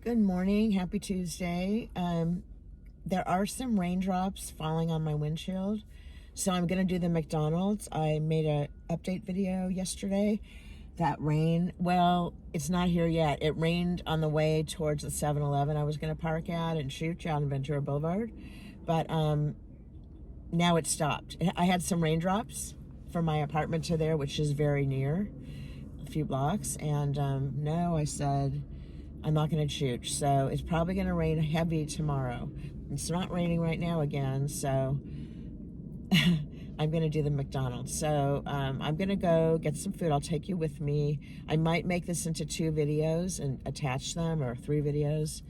Good morning. Happy Tuesday. There are some raindrops falling on my windshield, so I'm going to do the McDonald's. I made a update video yesterday. That rain, well, it's not here yet. It rained on the way towards the 7-Eleven I was going to park at and shoot on Ventura Boulevard, but now it stopped. I had some raindrops from my apartment to there, which is very near, a few blocks, and no, I said, I'm not going to shoot. So it's probably going to rain heavy tomorrow. It's not raining right now again, so I'm going to do the McDonald's. So I'm going to go get some food. I'll take you with me. I might make this into 2 videos and attach them, or 3 videos.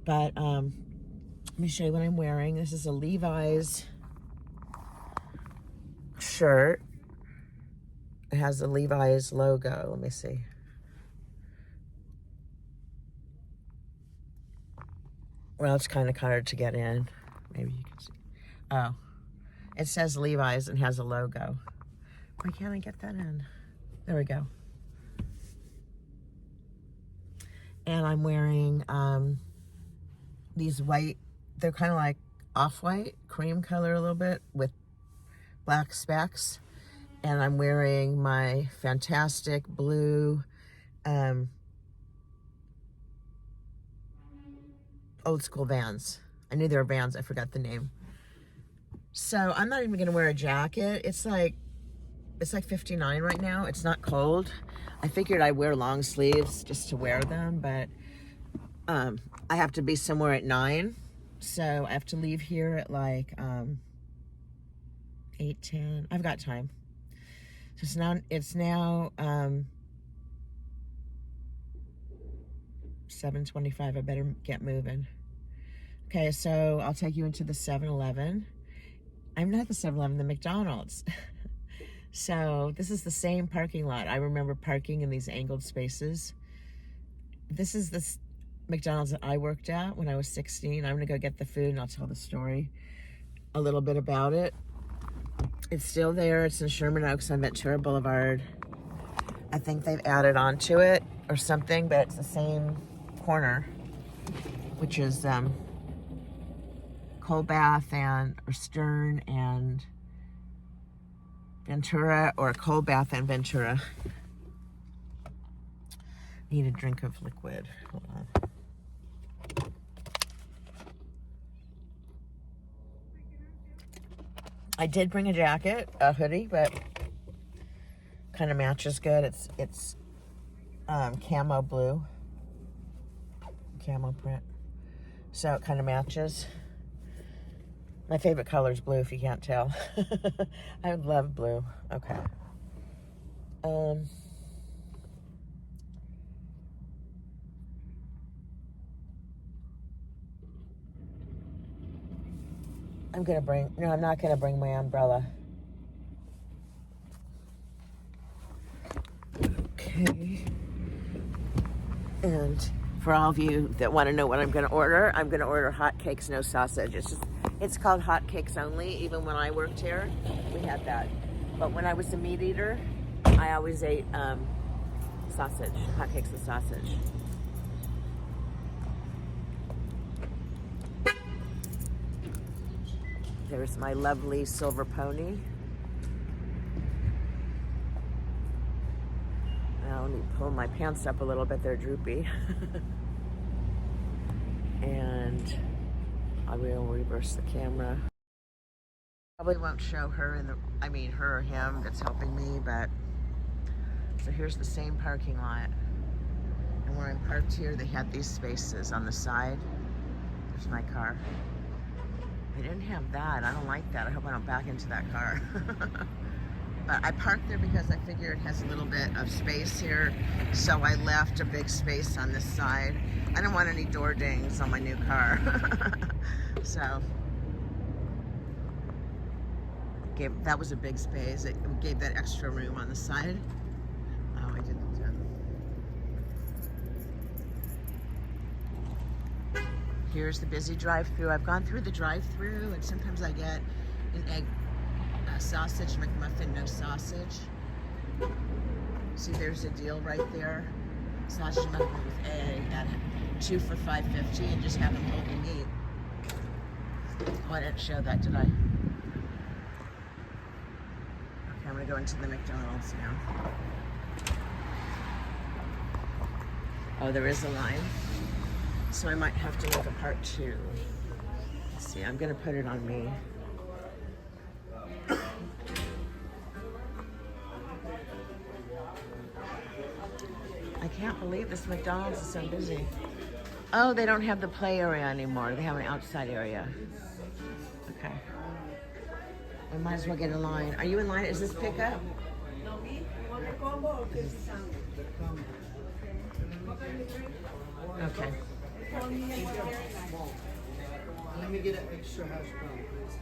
But let me show you what I'm wearing. This is a Levi's shirt. It has the Levi's logo. Let me see. Well, it's kind of hard to get in. Maybe you can see. Oh, it says Levi's and has a logo. Why can't I get that in? There we go. And I'm wearing these white, they're kind of like off-white, cream color a little bit with black specks. And I'm wearing my fantastic blue old school Vans. I knew they were Vans. I forgot the name. So I'm not even going to wear a jacket. It's like 59 right now. It's not cold. I figured I'd wear long sleeves just to wear them, but I have to be somewhere at 9. So I have to leave here at like 8:10. I've got time. So it's now 7:25. I better get moving. Okay, so I'll take you into the 7-Eleven. I'm not the 7-Eleven, the McDonald's. So this is the same parking lot. I remember parking in these angled spaces. This is the McDonald's that I worked at when I was 16. I'm gonna go get the food and I'll tell the story a little bit about it. It's still there. It's in Sherman Oaks on Ventura Boulevard. I think they've added on to it or something, but it's the same corner, which is Colbath or Stern and Ventura, or Colbath and Ventura. Need a drink of liquid. Hold on. I did bring a jacket, a hoodie, but kind of matches good. It's camo blue, camo print, so it kind of matches. My favorite color is blue, if you can't tell. I love blue. Okay. I'm not gonna bring my umbrella. Okay. And for all of you that want to know what I'm gonna order hotcakes, no sausage. It's called hotcakes only. Even when I worked here, we had that. But when I was a meat eater, I always ate sausage, hotcakes and sausage. There's my lovely silver pony. Now let me pull my pants up a little bit, they're droopy. And I will reverse the camera. Probably won't show her her or him that's helping me, but so here's the same parking lot. And where I'm parked here, they had these spaces on the side. There's my car. They didn't have that. I don't like that. I hope I don't back into that car. But I parked there because I figured it has a little bit of space here. So I left a big space on this side. I don't want any door dings on my new car. So that was a big space. It gave that extra room on the side. Oh, I didn't. Here's the busy drive-through. I've gone through the drive-through, and sometimes I get an egg sausage McMuffin, no sausage. See, there's a deal right there. Sausage McMuffin with egg at 2 for $5.50 and just have them hold the meat. Oh, I didn't show that, did I? Okay, I'm gonna go into the McDonald's now. Oh, there is a line. So I might have to make a part 2. Let's see, I'm gonna put it on me. I can't believe this McDonald's is so busy. Oh, they don't have the play area anymore. They have an outside area. Okay. I might as well get in line. Are you in line? Is this pickup? Okay. Let me get an extra hash brown, please.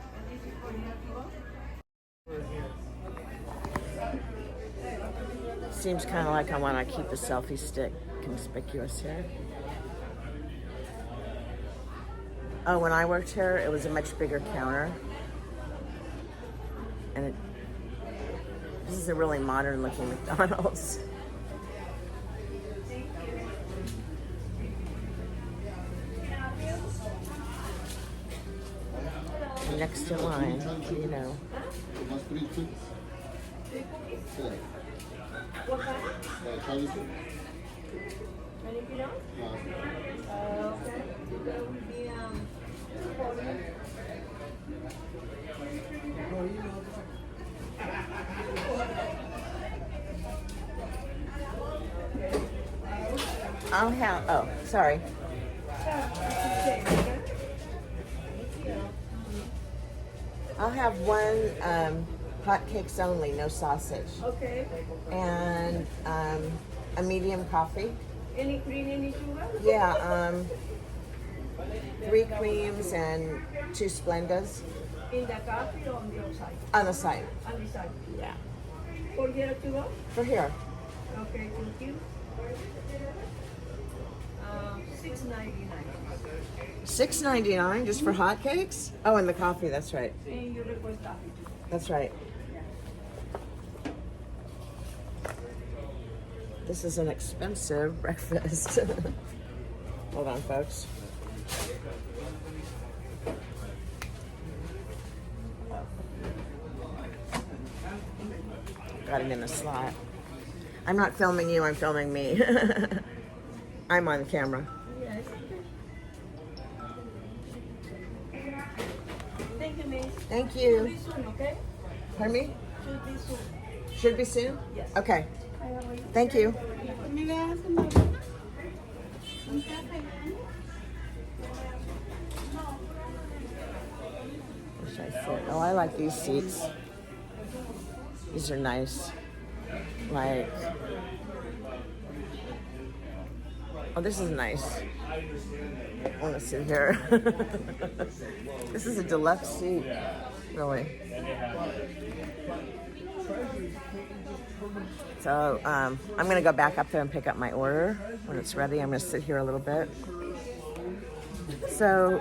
Seems kind of like I want to keep the selfie stick conspicuous here. Oh, when I worked here, it was a much bigger counter. And this is a really modern looking McDonald's. Next in line, you know. I'll have, oh, sorry. I'll have one hotcakes only, no sausage. Okay. And a medium coffee. Any cream, any sugar? Yeah, 3 creams and 2 Splendas. In the coffee or on the outside? On the side. On the side. Yeah. For here to go? For here. Okay, thank you. $6.99. $6.99 just for hotcakes? Oh, and the coffee, that's right. And you request coffee too. That's right. This is an expensive breakfast. Hold on, folks. Got it in the slot. I'm not filming you, I'm filming me. I'm on camera. Yes. Thank you, miss. Thank Should you. be soon, okay? Pardon me? Should be soon. Should be soon? Yes. Okay. Thank you. Where should I sit? Oh, I like these seats. These are nice. Like, oh, this is nice. I want to sit here. This is a deluxe seat, really. So I'm going to go back up there and pick up my order when it's ready. I'm going to sit here a little bit. So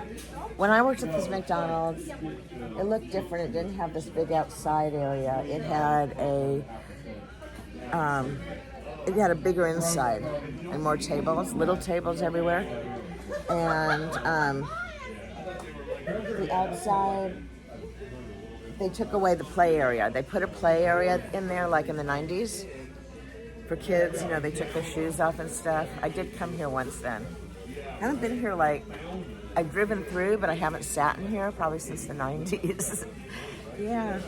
when I worked at this McDonald's, it looked different. It didn't have this big outside area. It had a bigger inside and more tables, little tables everywhere. And the outside, they took away the play area. They put a play area in there like in the 90s for kids. You know, they took their shoes off and stuff. I did come here once then. I haven't been here I've driven through, but I haven't sat in here probably since the 90s. Yeah.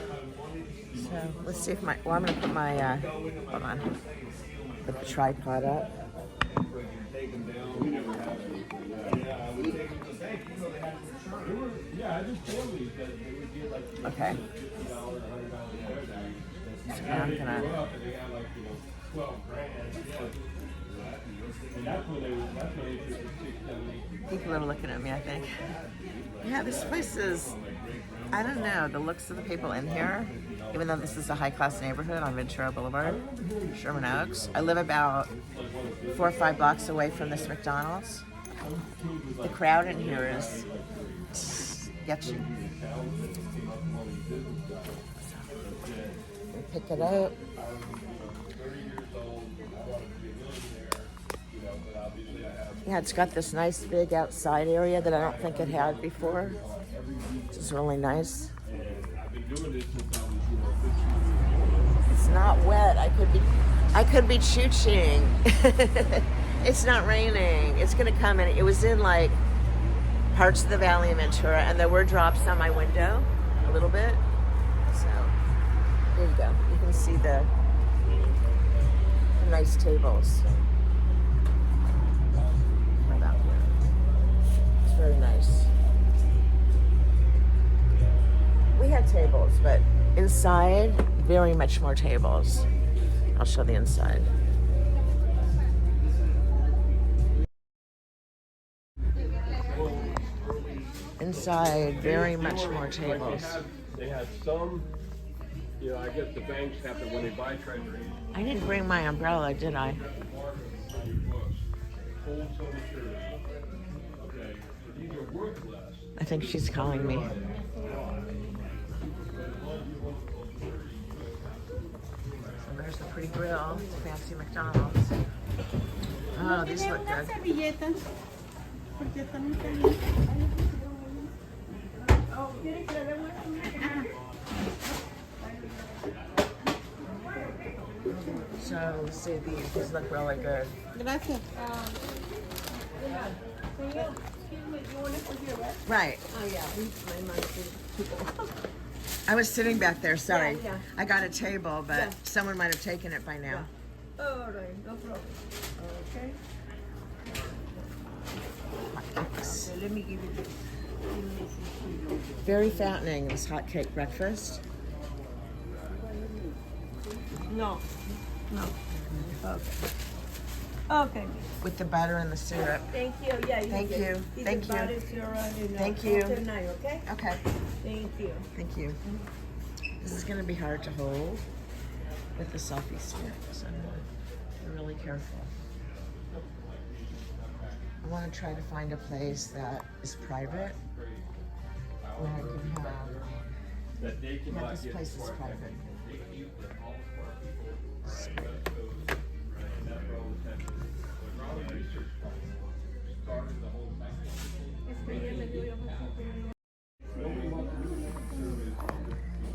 So let's see if I'm going to put my, hold on, put the tripod up. Okay. So now I'm gonna. People are looking at me, I think. Yeah, this place is, I don't know, the looks of the people in here, even though this is a high-class neighborhood on Ventura Boulevard, Sherman Oaks. I live about 4 or 5 blocks away from this McDonald's. The crowd in here is, gets you. Pick it up. Yeah, it's got this nice big outside area that I don't think it had before. Which is really nice. It's not wet. I could be choo-chooing. It's not raining. It's gonna come in. It was in like parts of the Valley of Ventura, and there were drops on my window a little bit. So there you go. You can see the nice tables. Right out here. It's very nice. We had tables, but inside, very much more tables. I'll show the inside. Inside, very much more tables. They had some, I guess the banks have to, when they buy treasuries. I didn't bring my umbrella, did I? I think she's calling me. So there's the pretty grill, fancy McDonald's. Oh, these look good. So let's see, these look really good. Gracias. Right. Oh, yeah, my mom people. I was sitting back there, sorry. Yeah. I got a table, but Yeah. someone might have taken it by now. All right, no problem. Okay. Okay, let me give you this. Very fattening, this hot cake breakfast. No. Okay. Okay. With the butter and the syrup. Thank you. Yeah. Thank get you. it. It's Thank about you. it, and, Thank you. after 9, okay? Okay, Thank you. thank you. This is gonna be hard to hold with the selfie stick, so I'm gonna be really careful. I wanna try to find a place that is private where I can have, yeah, this place is private.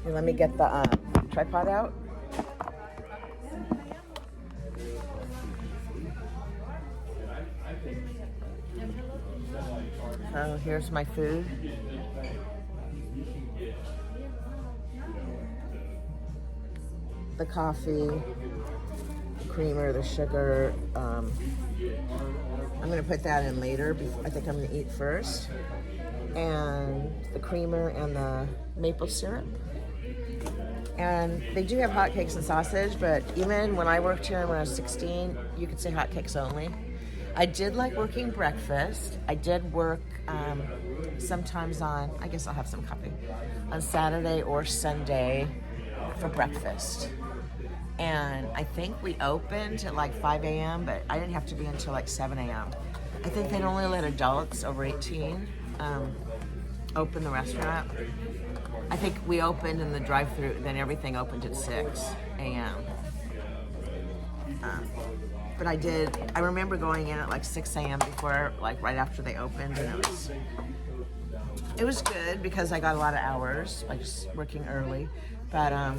Here, let me get the tripod out. So here's my food. The coffee, the creamer, the sugar. I'm gonna put that in later. I think I'm gonna eat first. And the creamer and the maple syrup. And they do have hotcakes and sausage, but even when I worked here when I was 16, you could say hotcakes only. I did like working breakfast. I did work sometimes on, I guess I'll have some coffee, on Saturday or Sunday for breakfast. And I think we opened at like 5 a.m., but I didn't have to be until like 7 a.m. I think they'd only let adults over 18 open the restaurant. I think we opened in the drive-thru, then everything opened at 6 a.m. But I remember going in at like 6 a.m. before, like right after they opened, and it was good because I got a lot of hours by just working early. But I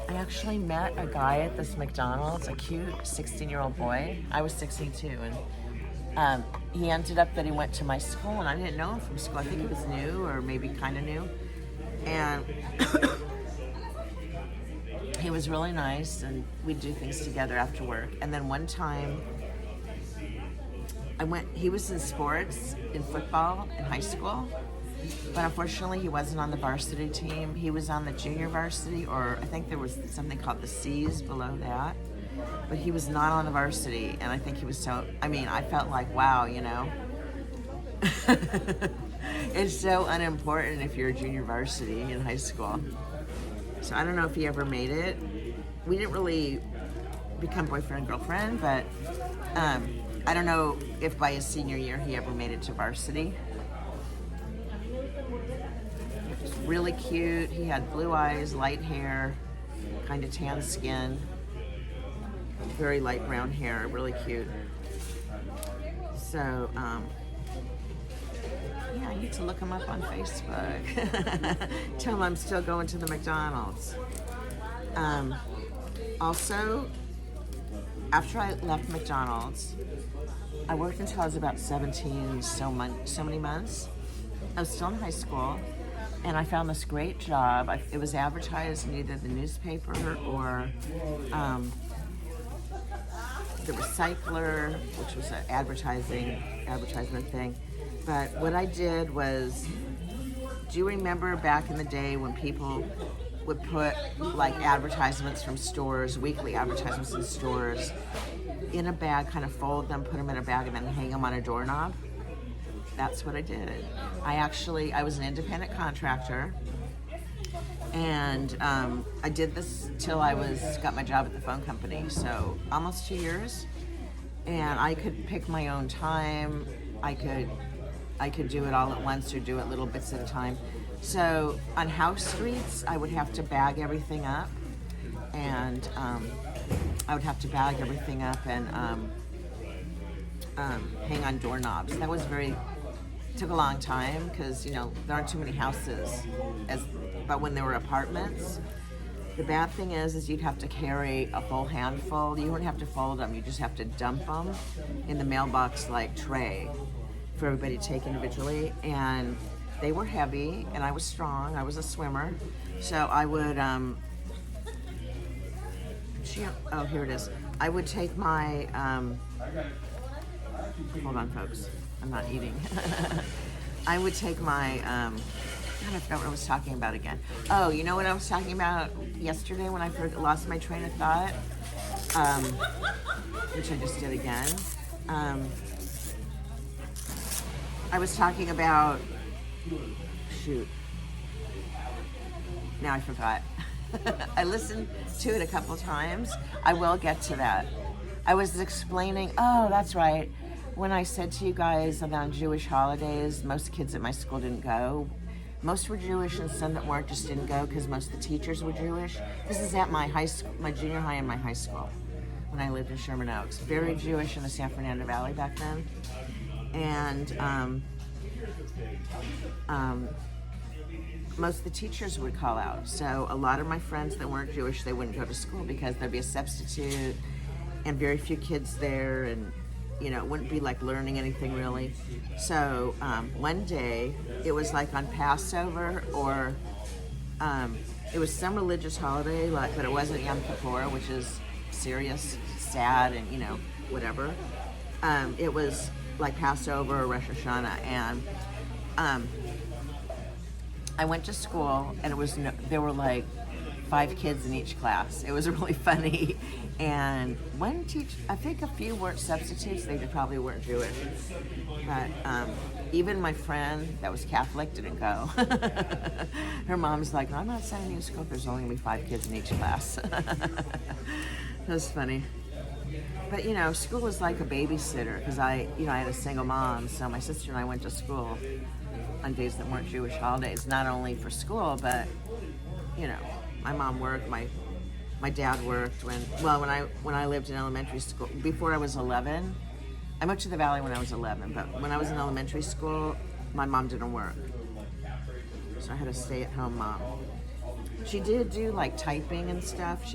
actually met a guy at this McDonald's, a cute 16-year-old boy. I was 16 too, and he ended up that he went to my school, and I didn't know him from school. I think he was new, or maybe kind of new. And he was really nice, and we'd do things together after work. And then one time, he was in sports, in football, in high school, but unfortunately he wasn't on the varsity team. He was on the junior varsity, or I think there was something called the C's below that, but he was not on the varsity, and I think he was so, I felt like, wow, it's so unimportant if you're a junior varsity in high school. So I don't know if he ever made it. We didn't really become boyfriend and girlfriend, but I don't know if by his senior year he ever made it to varsity. Really cute. He had blue eyes, light hair, kind of tan skin, very light brown hair, really cute. So, yeah, I need to look them up on Facebook. Tell them I'm still going to the McDonald's. Also, after I left McDonald's, I worked until I was about 17, so many months. I was still in high school, and I found this great job. It was advertised in either the newspaper or the Recycler, which was an advertisement thing. But what I did was, do you remember back in the day when people would put like advertisements from stores, weekly advertisements in stores, in a bag, kind of fold them, put them in a bag, and then hang them on a doorknob? That's what I did. I was an independent contractor, and I did this till I got my job at the phone company, so almost 2 years. And I could pick my own time. I could do it all at once or do it little bits at a time. So on house streets, I would have to bag everything up, and hang on doorknobs. That was took a long time because, there aren't too many houses, but when there were apartments, the bad thing is you'd have to carry a full handful. You wouldn't have to fold them, you just have to dump them in the mailbox like tray for everybody to take individually. And they were heavy, and I was strong. I was a swimmer, so I would here it is. I would take my hold on, folks, I'm not eating. I would take my God, I forgot what I was talking about again. Oh, you know what I was talking about yesterday when I lost my train of thought, which I just did again. I was talking about, shoot, now I forgot. I listened to it a couple times. I will get to that. I was explaining, oh, that's right. When I said to you guys about Jewish holidays, most kids at my school didn't go. Most were Jewish, and some that weren't just didn't go because most of the teachers were Jewish. This is at my high school, my junior high and my high school, when I lived in Sherman Oaks. Very Jewish in the San Fernando Valley back then. And most of the teachers would call out. So a lot of my friends that weren't Jewish, they wouldn't go to school because there'd be a substitute and very few kids there, and it wouldn't be like learning anything really. So one day, it was like on Passover, or it was some religious holiday, but it wasn't Yom Kippur, which is serious, sad, and whatever. It was like Passover or Rosh Hashanah, and I went to school, and there were like 5 kids in each class. It was really funny. And one teacher, I think a few weren't substitutes, they probably weren't Jewish. But even my friend that was Catholic didn't go. Her mom's like, I'm not sending you to school if there's only going to be 5 kids in each class. It was funny. But school was like a babysitter because I had a single mom, so my sister and I went to school on days that weren't Jewish holidays, not only for school, but my mom worked, my dad worked when I lived in elementary school. Before I was 11, I moved to the Valley when I was 11, but when I was in elementary school, my mom didn't work, so I had a stay-at-home mom. She did do like typing and stuff.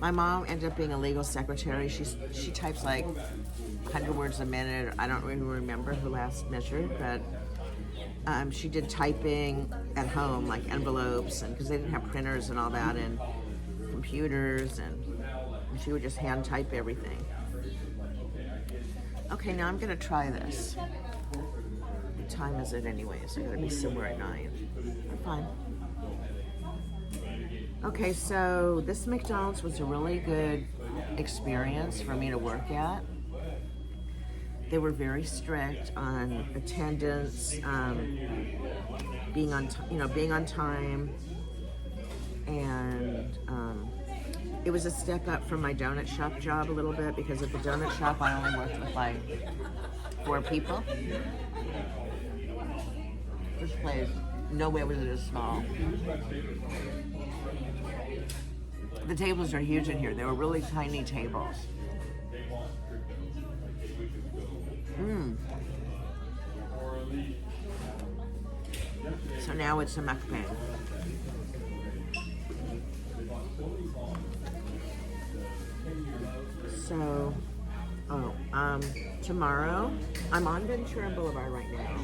My mom ended up being a legal secretary. She types like 100 words a minute. I don't really remember her last measure, but she did typing at home, like envelopes, and because they didn't have printers and all that, and computers, and she would just hand type everything. Okay, now I'm gonna try this. What time is it anyways? I gotta be somewhere at 9. I'm fine. Okay, so this McDonald's was a really good experience for me to work at. They were very strict on attendance, being on time, and it was a step up from my donut shop job a little bit, because at the donut shop I only worked with like 4 people. This place, no way was it as small. The tables are huge in here. They were really tiny tables. So now it's a mukbang. So, tomorrow, I'm on Ventura Boulevard right now.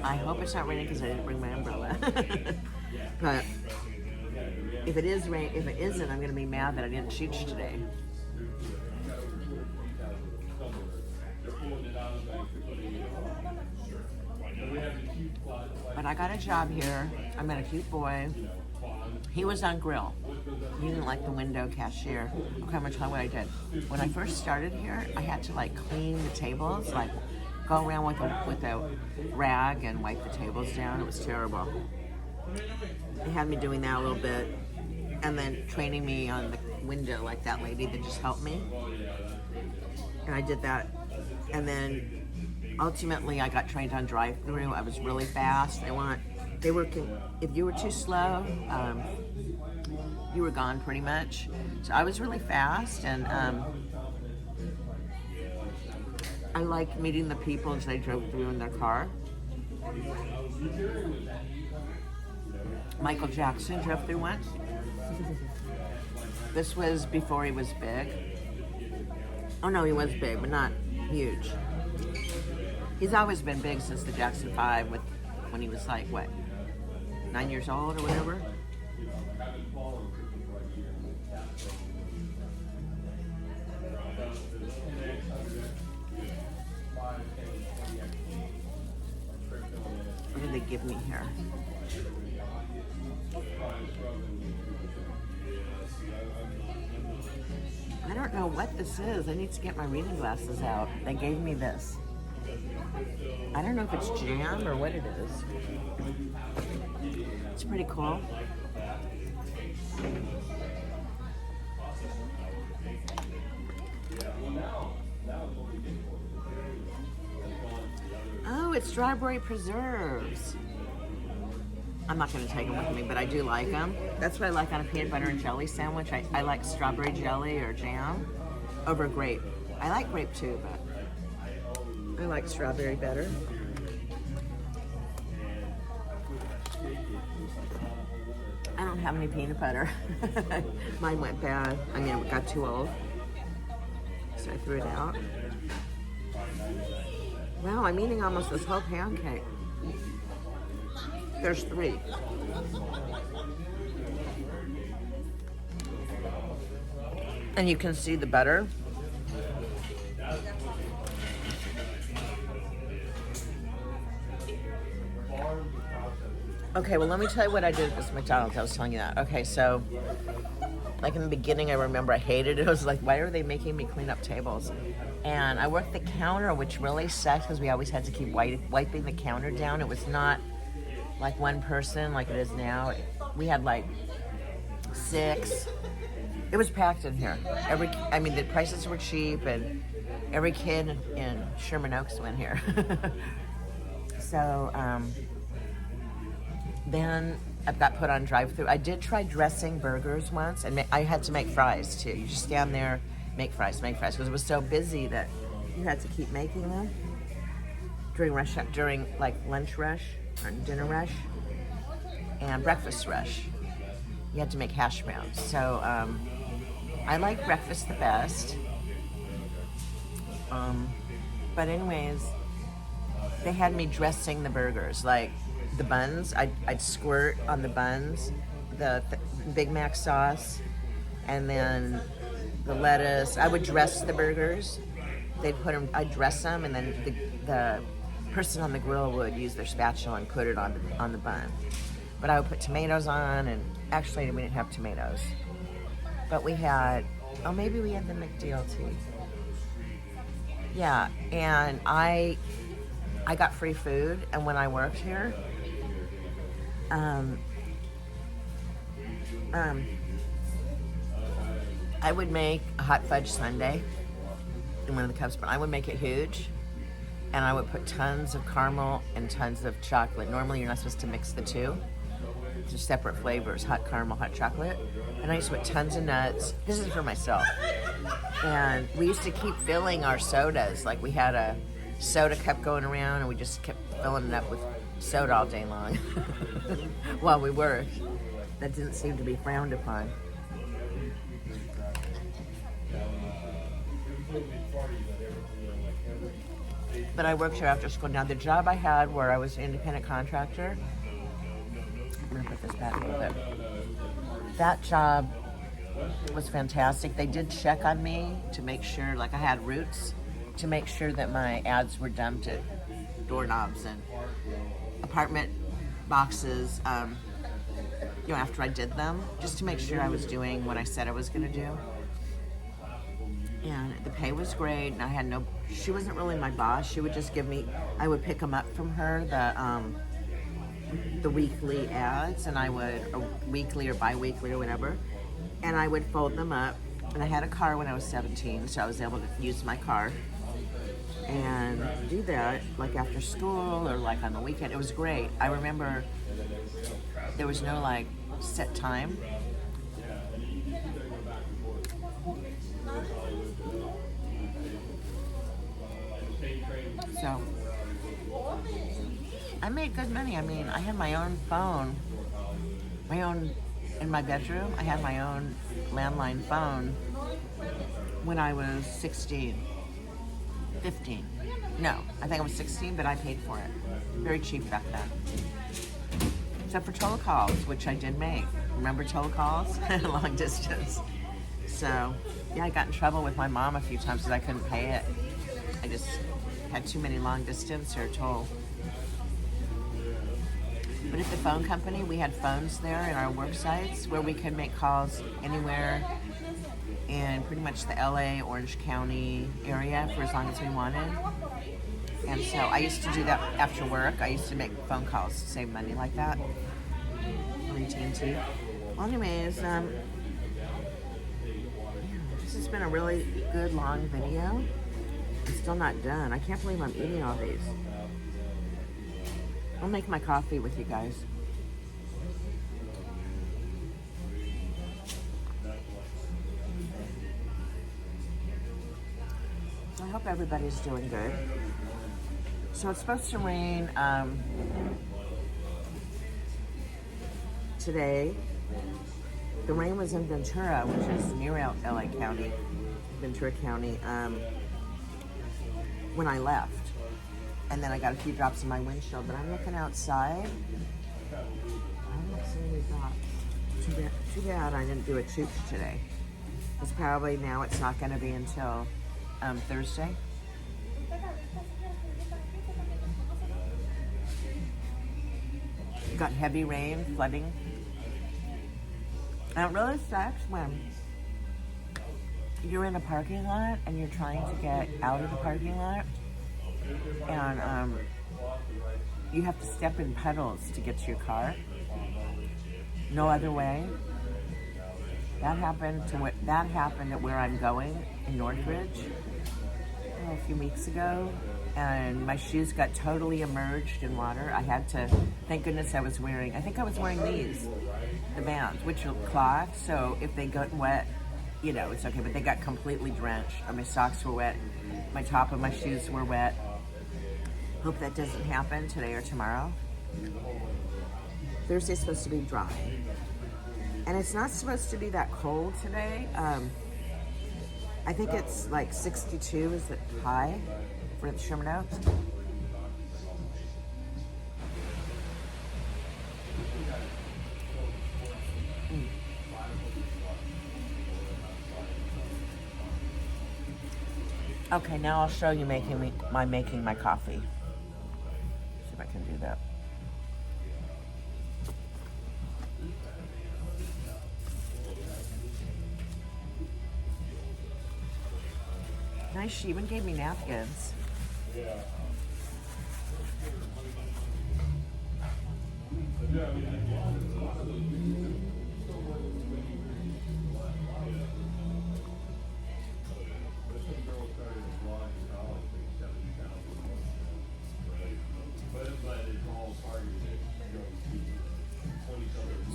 I hope it's not raining because I didn't bring my umbrella. But if it isn't, I'm gonna be mad that I didn't shoot you today. But I got a job here. I met a cute boy. He was on grill. He didn't like the window cashier. Okay, I'm gonna tell you what I did. When I first started here, I had to like clean the tables, like go around with a rag and wipe the tables down. It was terrible. They had me doing that a little bit, and then training me on the window, like that lady that just helped me. And I did that, and then ultimately I got trained on drive-through. I was really fast. If you were too slow, you were gone pretty much. So I was really fast, and I liked meeting the people as they drove through in their car. Michael Jackson drove through once. This was before he was big. Oh no, he was big, but not huge. He's always been big since the Jackson 5 when he was like, what, 9 years old or whatever? What did they give me here? I don't know what this is. I need to get my reading glasses out. They gave me this. I don't know if it's jam or what it is. It's pretty cool. Oh, it's strawberry preserves. I'm not going to take them with me, but I do like them. That's what I like on a peanut butter and jelly sandwich. I like strawberry jelly or jam over grape. I like grape too, but I like strawberry better. I don't have any peanut butter. Mine went bad. I mean, it got too old. So I threw it out. Wow, I'm eating almost this whole pancake. There's 3. And you can see the butter. Okay, well, let me tell you what I did at this McDonald's. I was telling you that. Okay, so, like in the beginning, I remember I hated it. I was like, why are they making me clean up tables? And I worked the counter, which really sucked because we always had to keep wiping the counter down. It was not like one person like it is now. We had like 6. It was packed in here. The prices were cheap, and every kid in Sherman Oaks went here. So, then I got put on drive-through. I did try dressing burgers once, and I had to make fries too. You just stand there, make fries, because it was so busy that you had to keep making them during like lunch rush or dinner rush and breakfast rush. You had to make hash browns. So I like breakfast the best. But anyways, they had me dressing the burgers, like the buns. I'd squirt on the buns the Big Mac sauce, and then the lettuce. I would dress the burgers. I'd dress them, and then the person on the grill would use their spatula and put it on the bun. But I would put tomatoes on, and actually we didn't have tomatoes. But we had, maybe we had the McDLT. Yeah, and I got free food, and when I worked here, I would make a hot fudge sundae in one of the cups, but I would make it huge, and I would put tons of caramel and tons of chocolate. Normally you're not supposed to mix the two. They're separate flavors, hot caramel, hot chocolate. And I used to put tons of nuts. This is for myself. And we used to keep filling our sodas. Like we had a soda kept going around, and we just kept filling it up with soda all day long while we worked. That didn't seem to be frowned upon. But I worked here after school. Now, the job I had where I was an independent contractor, I'm going to put this back a little bit. That job was fantastic. They did check on me to make sure, like I had roots, to make sure that my ads were dumped at doorknobs and apartment boxes, after I did them, just to make sure I was doing what I said I was going to do. And the pay was great, and I had she wasn't really my boss. She would just give me, I would pick them up from her, the weekly ads, and I would, or weekly or bi-weekly or whatever, and I would fold them up. And I had a car when I was 17, so I was able to use my car and do that, like after school or like on the weekend. It was great. I remember there was no like set time. So I made good money. I mean, I had my own phone, in my bedroom. I had my own landline phone when I was 16, 15. No, I think I was 16, but I paid for it. Very cheap back then. Except for telecalls, which I did make. Remember telecalls? Long distance. So, yeah, I got in trouble with my mom a few times because I couldn't pay it. I just had too many long distance or toll. But at the phone company, we had phones there in our work sites where we could make calls anywhere in pretty much the LA, Orange County area for as long as we wanted. And so I used to do that after work. I used to make phone calls to save money like that on AT&T. Well, anyways, this has been a really good long video. It's still not done. I can't believe I'm eating all these. I'll make my coffee with you guys. So I hope everybody's doing good. So it's supposed to rain today. The rain was in Ventura, which is near LA County, Ventura County, when I left. And then I got a few drops in my windshield, but I'm looking outside. I don't see any drops. Too bad I didn't do a chooch today. Because probably now it's not going to be until Thursday. Got heavy rain, flooding. And it really sucks when you're in a parking lot and you're trying to get out of the parking lot. And you have to step in puddles to get to your car. No other way. That happened at where I'm going in Northridge a few weeks ago, and my shoes got totally immersed in water. I had to, thank goodness I was wearing these, the Vans, which are cloth, so if they got wet, it's okay, but they got completely drenched. My socks were wet, my top of my shoes were wet. Hope that doesn't happen today or tomorrow. Thursday's supposed to be dry. And it's not supposed to be that cold today. I think it's like 62 is the high for the Sherman Oaks. Okay, now I'll show you making my coffee. See if I can do that. Nice, she even gave me napkins.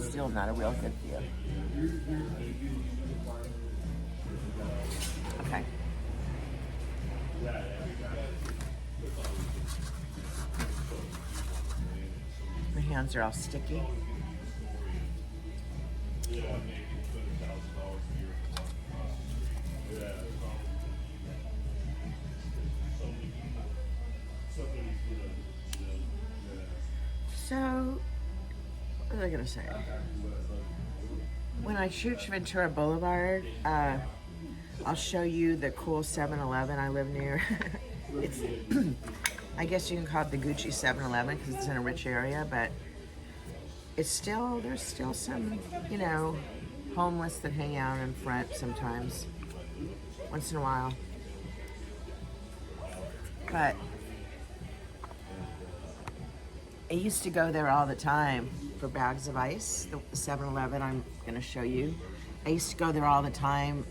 Still not a real good view. Okay. hands are all sticky. So, what was I gonna say? When I shoot Ventura Boulevard, I'll show you the cool 7-Eleven I live near. It's, I guess you can call it the Gucci 7-Eleven because it's in a rich area, but it's still, there's still some, you know, homeless that hang out in front sometimes, once in a while. But I used to go there all the time for bags of ice, the 7-Eleven I'm gonna show you. I used to go there all the time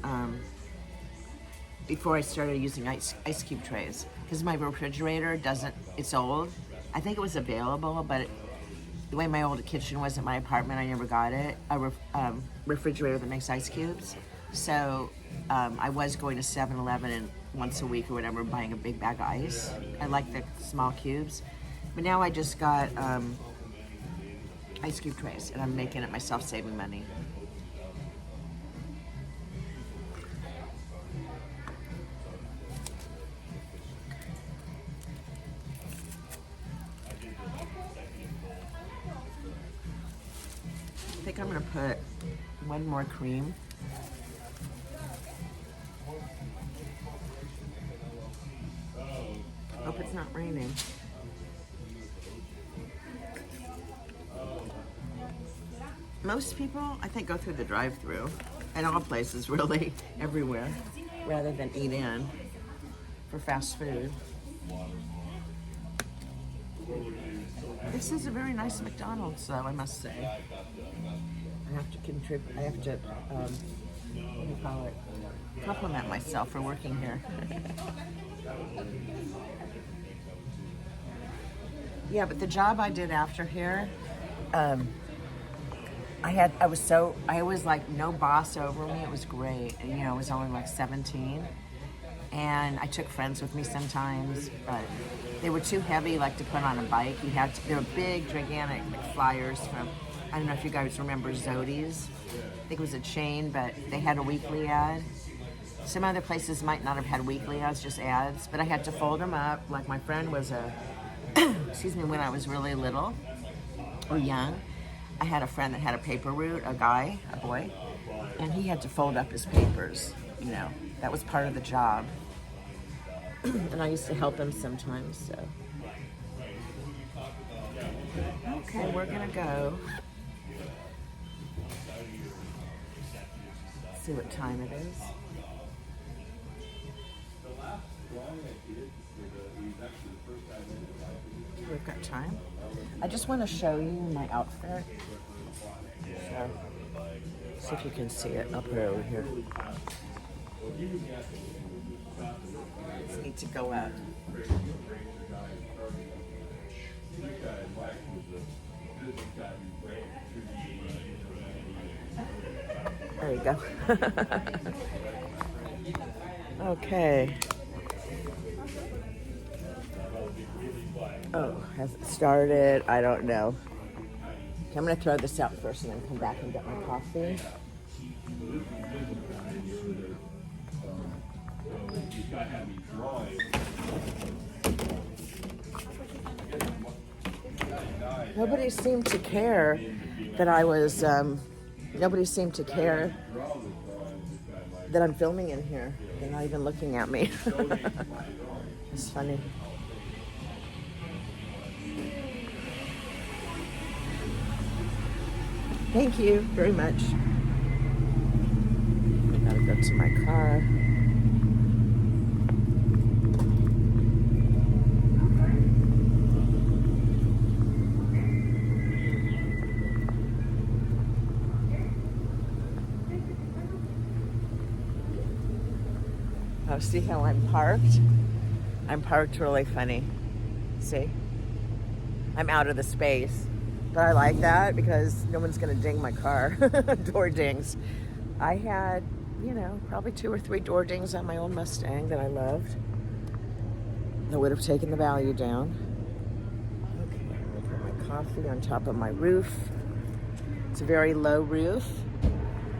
before I started using ice cube trays, because my refrigerator doesn't, it's old. I think it was available, but the way my old kitchen was at my apartment, I never got it, a refrigerator that makes ice cubes. So I was going to 7-Eleven and once a week or whatever, buying a big bag of ice. I like the small cubes. But now I just got ice cube trays, and I'm making it myself, saving money. I think I'm gonna put one more cream. Hope it's not raining. Most people, I think, go through the drive-thru at all places, really, everywhere, rather than eat in for fast food. This is a very nice McDonald's, though, I must say. I have to contribute, I have to, what do you call it? Compliment myself for working here. Yeah, but the job I did after here, I was like no boss over me. It was great. And, you know, I was only like 17. And I took friends with me sometimes, but they were too heavy like to put on a bike. They were big, gigantic flyers from, I don't know if you guys remember Zodi's. I think it was a chain, but they had a weekly ad. Some other places might not have had weekly ads, just ads, but I had to fold them up. Like my friend was excuse me, when I was really little or young, I had a friend that had a paper route, a boy, and he had to fold up his papers, you know. That was part of the job. And I used to help him sometimes, so. Okay, we're gonna go. See what time it is. We've got time. I just want to show you my outfit. So, see if you can see it. I'll put it over here. Just need to go up. There you go. Okay. Oh, has it started? I don't know. Okay, I'm gonna throw this out first and then come back and get my coffee. Nobody seemed to care that I was, nobody seemed to care that I'm filming in here. They're not even looking at me. It's funny. Thank you very much. I gotta go to my car. Oh, see how I'm parked? I'm parked really funny. See? I'm out of the space. But I like that because no one's gonna ding my car. Door dings. I had, you know, probably 2 or 3 door dings on my old Mustang that I loved. That would have taken the value down. Okay, I'm gonna put my coffee on top of my roof. It's a very low roof.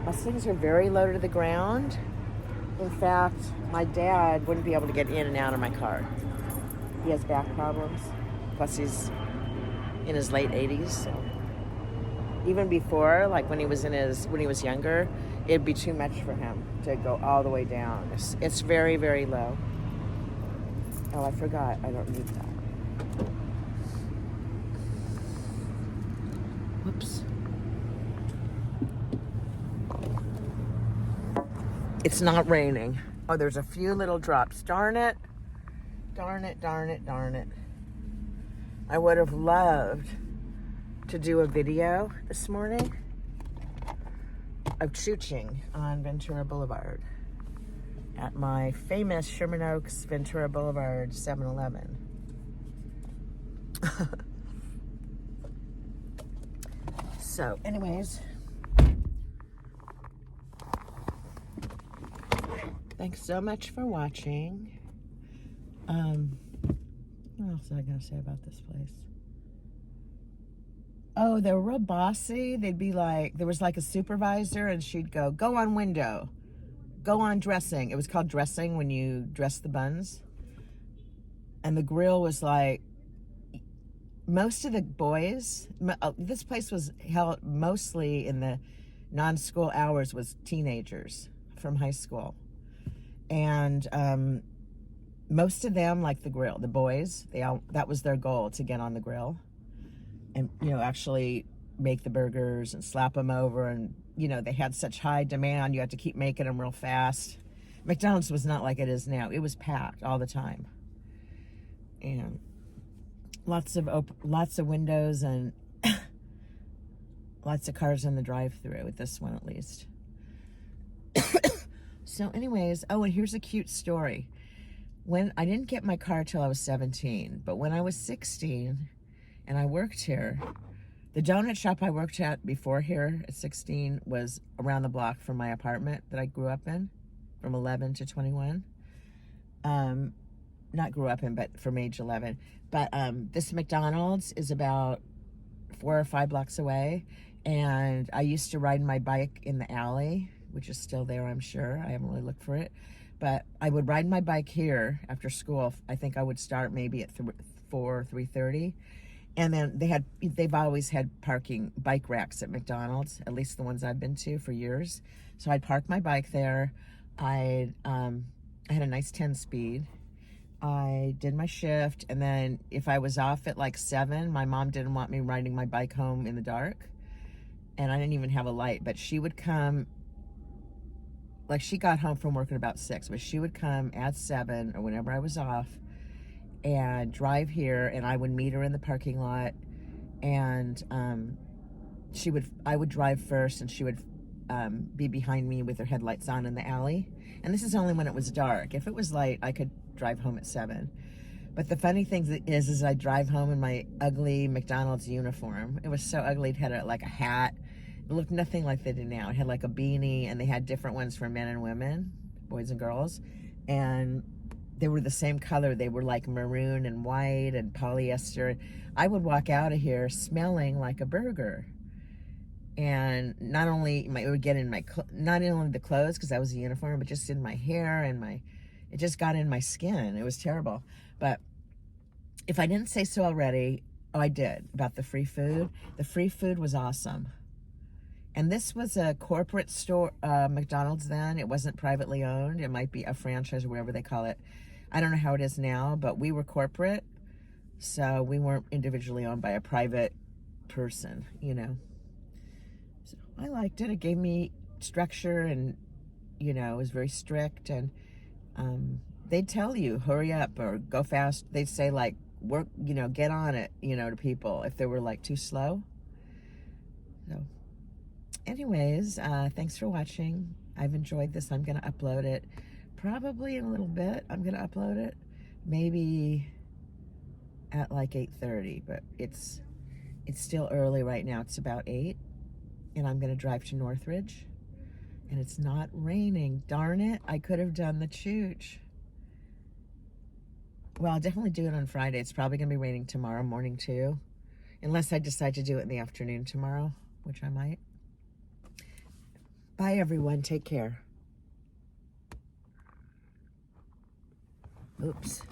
Mustangs are very low to the ground. In fact, my dad wouldn't be able to get in and out of my car. He has back problems. Plus, he's in his late 80s. So even before, like when he was younger, it'd be too much for him to go all the way down. It's very, very low. Oh, I forgot. I don't need that. Whoops. It's not raining. Oh, there's a few little drops. Darn it. Darn it, darn it, darn it. I would have loved to do a video this morning of chooching on Ventura Boulevard at my famous Sherman Oaks Ventura Boulevard 7-Eleven. So, anyways, thanks so much for watching. What else am I going to say about this place? Oh, they were real bossy. They'd be like, there was like a supervisor, and she'd go on window, go on dressing. It was called dressing when you dress the buns. And the grill was like, most of the boys, this place was held mostly in the non-school hours, was teenagers from high school. And most of them liked the grill. The boys, that was their goal, to get on the grill and, actually make the burgers and slap them over. And, they had such high demand. You had to keep making them real fast. McDonald's was not like it is now. It was packed all the time. And lots of windows and lots of cars in the drive-thru with this one, at least. So anyways, oh, and here's a cute story. When I didn't get my car till I was 17, but when I was 16 and I worked here, the donut shop I worked at before here at 16 was around the block from my apartment that I grew up in from 11 to 21. Not grew up in, but from age 11. But this McDonald's is about 4 or 5 blocks away. And I used to ride my bike in the alley, which is still there, I'm sure. I haven't really looked for it. But I would ride my bike here after school. I think I would start maybe at 3:30. And then they've always had parking bike racks at McDonald's, at least the ones I've been to for years. So I'd park my bike there. I had a nice 10-speed. I did my shift, and then if I was off at like 7, my mom didn't want me riding my bike home in the dark. And I didn't even have a light, but she would come, like she got home from work at about 6, but she would come at 7 or whenever I was off and drive here, and I would meet her in the parking lot, and I would drive first, and she would be behind me with her headlights on in the alley. And this is only when it was dark. If it was light, I could drive home at 7. But the funny thing is I drive home in my ugly McDonald's uniform. It was so ugly. It had like a hat. It looked nothing like they do now. It had like a beanie, and they had different ones for men and women, boys and girls. And they were the same color. They were like maroon and white and polyester. I would walk out of here smelling like a burger. And not only it would get in not only the clothes, because that was the uniform, but just in my hair and it just got in my skin. It was terrible. But if I didn't say so already, I did, about the free food. The free food was awesome. And this was a corporate store, McDonald's then. It wasn't privately owned. It might be a franchise or whatever they call it. I don't know how it is now, but we were corporate. So we weren't individually owned by a private person, So I liked it. It gave me structure, and, it was very strict. And they'd tell you, hurry up or go fast. They'd say, like, work, get on it, to people if they were, like, too slow. So anyways, thanks for watching. I've enjoyed this. I'm going to upload it probably in a little bit. I'm going to upload it maybe at like 8:30, but it's still early right now. It's about 8, and I'm going to drive to Northridge, and it's not raining. Darn it. I could have done the chooch. Well, I'll definitely do it on Friday. It's probably going to be raining tomorrow morning too. unless I decide to do it in the afternoon tomorrow, which I might. Bye, everyone. Take care. Oops.